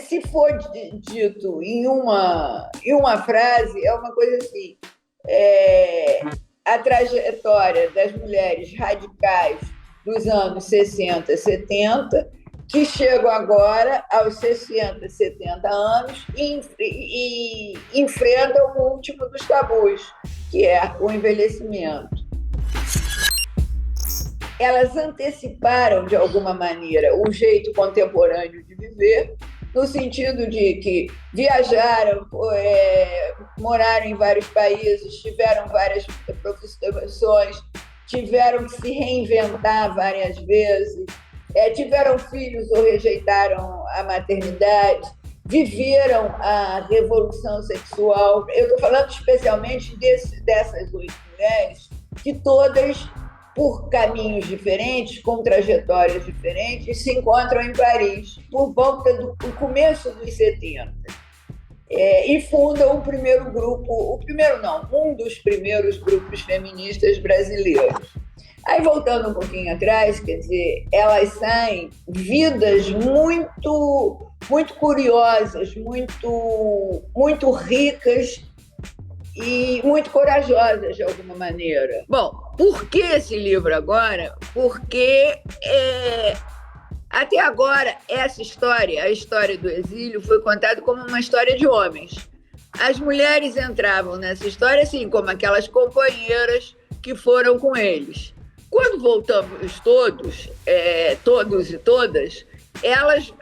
se for dito em uma frase, é uma coisa assim: a trajetória das mulheres radicais dos anos 60, 70, que chegam agora aos 60, 70 anos e enfrentam o último dos tabus, que é o envelhecimento. Elas anteciparam, de alguma maneira, o jeito contemporâneo de viver, no sentido de que viajaram, moraram em vários países, tiveram várias profissões, tiveram que se reinventar várias vezes, tiveram filhos ou rejeitaram a maternidade, viveram a revolução sexual. Eu estou falando especialmente dessas 8 mulheres, que todas, por caminhos diferentes, com trajetórias diferentes, se encontram em Paris por volta do começo dos 70. E fundam um dos primeiros grupos feministas brasileiros. Aí, voltando um pouquinho atrás, quer dizer, elas saem vidas muito, muito curiosas, muito ricas e muito corajosas, de alguma maneira. Bom, por que esse livro agora? Porque até agora essa história, a história do exílio, foi contada como uma história de homens. As mulheres entravam nessa história assim, como aquelas companheiras que foram com eles. Quando voltamos todos e todas,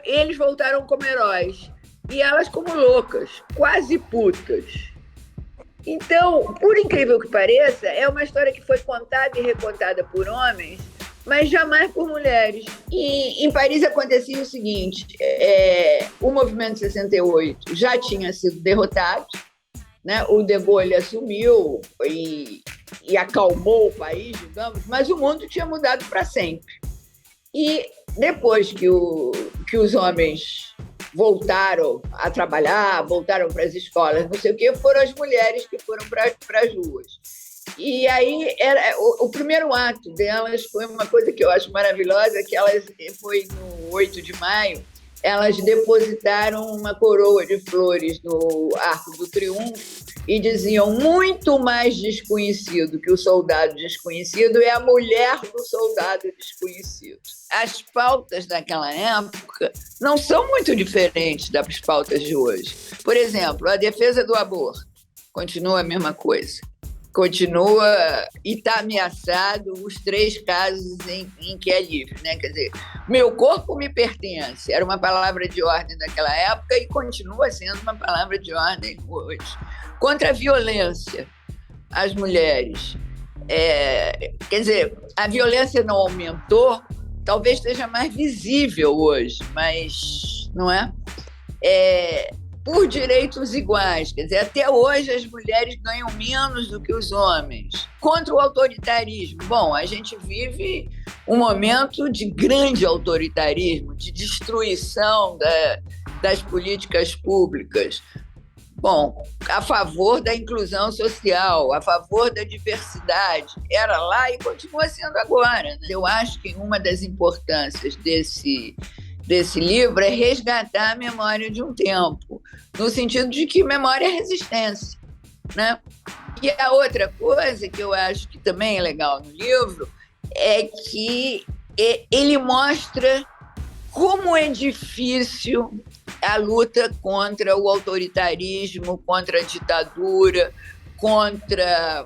eles voltaram como heróis e elas como loucas, quase putas. Então, por incrível que pareça, é uma história que foi contada e recontada por homens, mas jamais por mulheres. E em Paris acontecia o seguinte: o movimento 68 já tinha sido derrotado, né? O De Gaulle assumiu e acalmou o país, digamos, mas o mundo tinha mudado para sempre. E depois que os homens voltaram a trabalhar, voltaram para as escolas, não sei o quê, foram as mulheres que foram para as ruas. E aí, o primeiro ato delas foi uma coisa que eu acho maravilhosa, que foi no 8 de maio, elas depositaram uma coroa de flores no Arco do Triunfo e diziam: muito mais desconhecido que o soldado desconhecido é a mulher do soldado desconhecido. As pautas daquela época não são muito diferentes das pautas de hoje. Por exemplo, a defesa do aborto continua a mesma coisa. Continua e está ameaçado os 3 casos em que é livre, né? Quer dizer, meu corpo me pertence, era uma palavra de ordem daquela época e continua sendo uma palavra de ordem hoje. Contra a violência às mulheres. Quer dizer, a violência não aumentou, talvez esteja mais visível hoje, mas não é? Por direitos iguais. Quer dizer, até hoje as mulheres ganham menos do que os homens. Contra o autoritarismo. Bom, a gente vive um momento de grande autoritarismo, de destruição das políticas públicas. Bom, a favor da inclusão social, a favor da diversidade. Era lá e continua sendo agora, né? Eu acho que uma das importâncias desse livro é resgatar a memória de um tempo, no sentido de que memória é resistência, né? E a outra coisa que eu acho que também é legal no livro é que ele mostra como é difícil a luta contra o autoritarismo, contra a ditadura, contra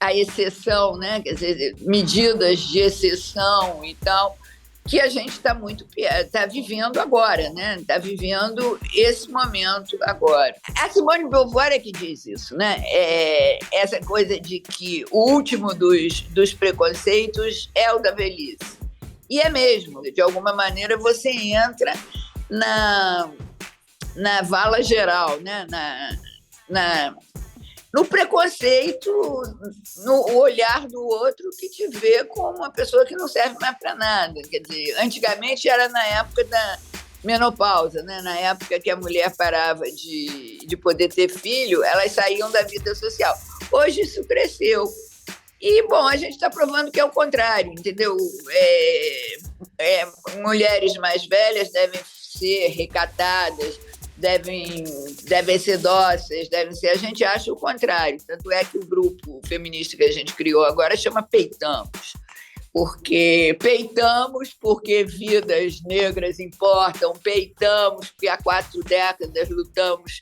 a exceção, né? Quer dizer, medidas de exceção e tal, que a gente está vivendo agora, né? Está vivendo esse momento agora. A Simone de Beauvoir é que diz isso, né? Essa coisa de que o último dos preconceitos é o da velhice. E é mesmo, de alguma maneira você entra na vala geral, né? No preconceito, no olhar do outro que te vê como uma pessoa que não serve mais para nada. Quer dizer, antigamente era na época da menopausa, né? Na época que a mulher parava de poder ter filho, elas saíam da vida social. Hoje isso cresceu. E, bom, a gente está provando que é o contrário, entendeu? Mulheres mais velhas devem ser recatadas, devem ser dóceis, devem ser... A gente acha o contrário. Tanto é que o grupo feminista que a gente criou agora chama Peitamos. Peitamos porque vidas negras importam, peitamos porque há 4 décadas lutamos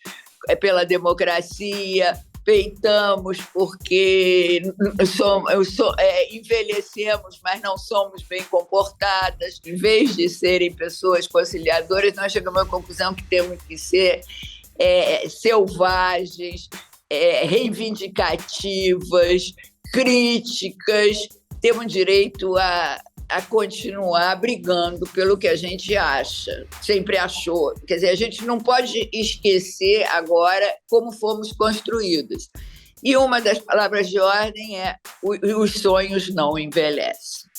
pela democracia, peitamos porque envelhecemos, mas não somos bem comportadas. Em vez de serem pessoas conciliadoras, nós chegamos à conclusão que temos que ser selvagens, reivindicativas, críticas. Temos direito a continuar brigando pelo que a gente acha, sempre achou. Quer dizer, a gente não pode esquecer agora como fomos construídos. E uma das palavras de ordem é: os sonhos não envelhecem.